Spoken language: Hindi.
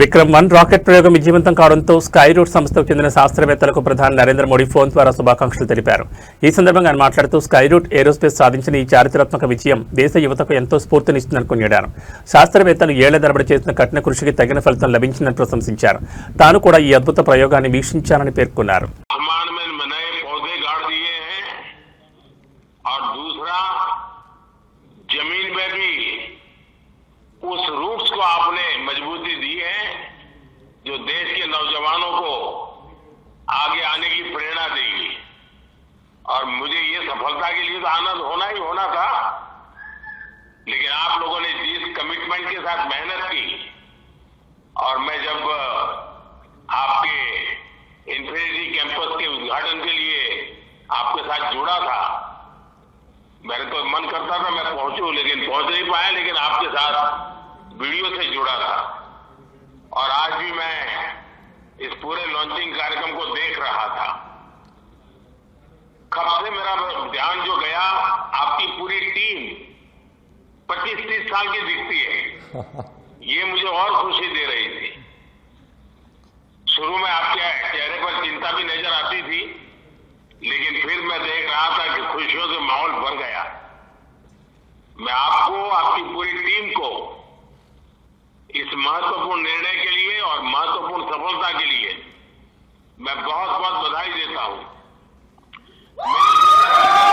విక్రమ్-1 రాకెట్ ప్రయోగం విజయవంతం కావడంతో స్కై రూట్ సంస్థకు చెందిన శాస్త్రవేత్తలకు ప్రధాని నరేంద్ర మోడీ ఫోన్ ద్వారా శుభాకాంక్షలు తెలిపారు. ఈ సందర్భంగా ఆయన మాట్లాడుతూ స్కై రూట్ ఏరోస్పేస్ సాధించిన ఈ చారిత్రాత్మక విజయం దేశ యువతకు ఎంతో స్ఫూర్తినిస్తుందని కొనియాడారు. శాస్త్రవేత్తలు ఏళ్ల తరబడి చేసిన కఠిన కృషికి తగిన ఫలితం లభించిందని ప్రశంసించారు. తాను కూడా ఈ అద్భుత ప్రయోగాన్ని వీక్షించానని పేర్కొన్నారు. जमीन में भी उस रूट्स को आपने मजबूती दी है जो देश के नौजवानों को आगे आने की प्रेरणा देगी। और मुझे ये सफलता के लिए तो आनंद होना ही होना था, लेकिन आप लोगों ने जिस कमिटमेंट के साथ मेहनत की, और मैं जब आपके इन्फिनिटी कैंपस के उद्घाटन के लिए आपके साथ जुड़ा था, मेरे को मन करता था मैं पहुंचूं, लेकिन पहुंच नहीं पाया, लेकिन आपके साथ वीडियो से जुड़ा था। और आज भी मैं इस पूरे लॉन्चिंग कार्यक्रम को देख रहा था। कब से मेरा ध्यान जो गया, आपकी पूरी टीम 25-30 साल की दिखती है, ये मुझे और खुशी दे रही थी। शुरू में आपके चेहरे पर चिंता भी नजर आती थी, लेकिन फिर मैं देख रहा था कि खुशियों से माहौल भर गया। मैं आपको, आपकी पूरी टीम को इस महत्वपूर्ण निर्णय के लिए और महत्वपूर्ण सफलता के लिए मैं बहुत बहुत बधाई देता हूं।